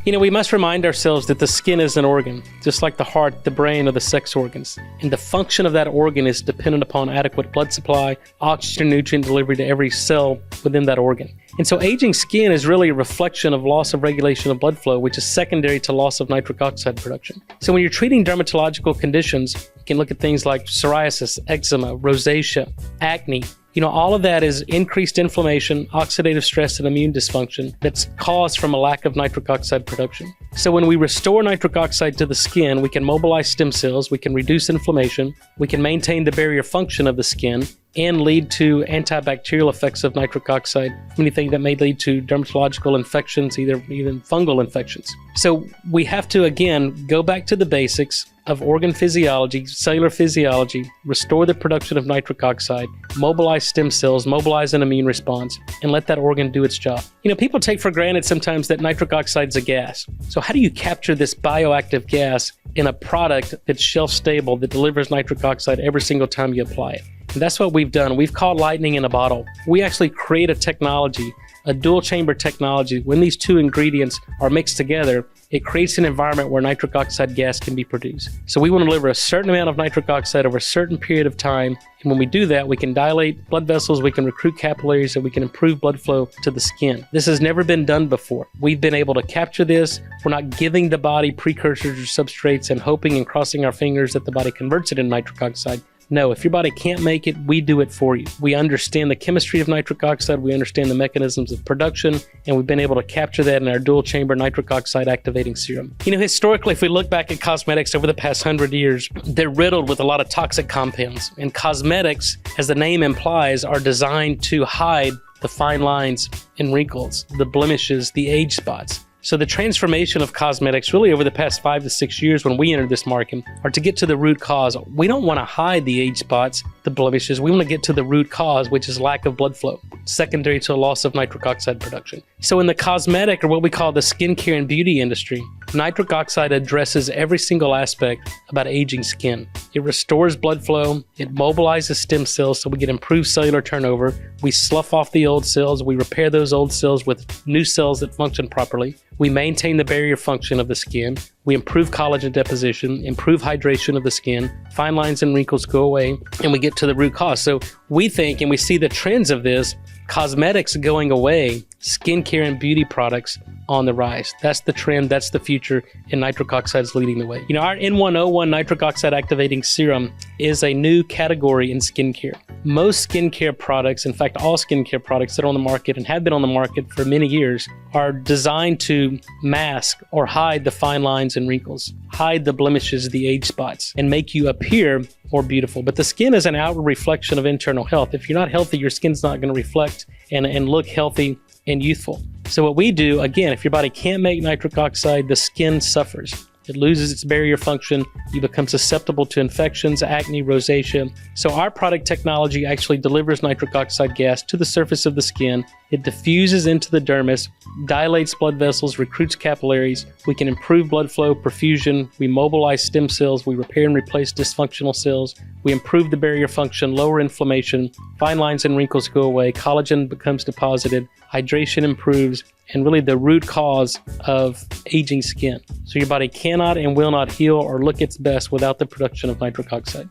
We must remind ourselves that the skin is an organ, just like the heart, the brain, or the sex organs. And the function of that organ is dependent upon adequate blood supply, oxygen, nutrient delivery to every cell within that organ. And so aging skin is really a reflection of loss of regulation of blood flow, which is secondary to loss of nitric oxide production. So when you're treating dermatological conditions, you can look at things like psoriasis, eczema, rosacea, acne. All of that is increased inflammation, oxidative stress, and immune dysfunction that's caused from a lack of nitric oxide production. So when we restore nitric oxide to the skin, we can mobilize stem cells, we can reduce inflammation, we can maintain the barrier function of the skin, and lead to antibacterial effects of nitric oxide, anything that may lead to dermatological infections, even fungal infections. So we have to, again, go back to the basics of organ physiology, cellular physiology, restore the production of nitric oxide, mobilize stem cells, mobilize an immune response, and let that organ do its job. People take for granted sometimes that nitric oxide is a gas. So how do you capture this bioactive gas in a product that's shelf stable, that delivers nitric oxide every single time you apply it? And that's what we've done. We've caught lightning in a bottle. We actually create a technology, a dual chamber technology. When these two ingredients are mixed together, it creates an environment where nitric oxide gas can be produced. So we want to deliver a certain amount of nitric oxide over a certain period of time. And when we do that, we can dilate blood vessels, we can recruit capillaries, and we can improve blood flow to the skin. This has never been done before. We've been able to capture this. We're not giving the body precursors or substrates and hoping and crossing our fingers that the body converts it into nitric oxide. No, if your body can't make it, we do it for you. We understand the chemistry of nitric oxide, we understand the mechanisms of production, and we've been able to capture that in our dual chamber nitric oxide activating serum. Historically, if we look back at cosmetics over the past 100 years, they're riddled with a lot of toxic compounds. And cosmetics, as the name implies, are designed to hide the fine lines and wrinkles, the blemishes, the age spots. So the transformation of cosmetics really over the past 5 to 6 years when we entered this market are to get to the root cause. We don't want to hide the age spots, the blemishes. We want to get to the root cause, which is lack of blood flow, secondary to a loss of nitric oxide production. So in the cosmetic, or what we call the skincare and beauty industry, nitric oxide addresses every single aspect about aging skin. It restores blood flow, it mobilizes stem cells so we get improved cellular turnover, we slough off the old cells, we repair those old cells with new cells that function properly, we maintain the barrier function of the skin, we improve collagen deposition, improve hydration of the skin, fine lines and wrinkles go away, and we get to the root cause. So we think, and we see the trends of this, cosmetics going away, skincare and beauty products on the rise. That's the trend, that's the future, and nitric oxide is leading the way. Our N101 nitric oxide activating serum is a new category in skincare. Most skincare products, in fact all skincare products that are on the market and have been on the market for many years, are designed to mask or hide the fine lines and wrinkles, hide the blemishes, the age spots, and make you appear more beautiful. But the skin is an outward reflection of internal health. If you're not healthy, your skin's not going to reflect and look healthy and youthful. So what we do, again, if your body can't make nitric oxide, the skin suffers. It loses its barrier function. You become susceptible to infections, acne, rosacea. So our product technology actually delivers nitric oxide gas to the surface of the skin. It diffuses into the dermis, dilates blood vessels, recruits capillaries. We can improve blood flow, perfusion. We mobilize stem cells. We repair and replace dysfunctional cells. We improve the barrier function, lower inflammation. Fine lines and wrinkles go away. Collagen becomes deposited. Hydration improves. And really the root cause of aging skin. So your body cannot and will not heal or look its best without the production of nitric oxide.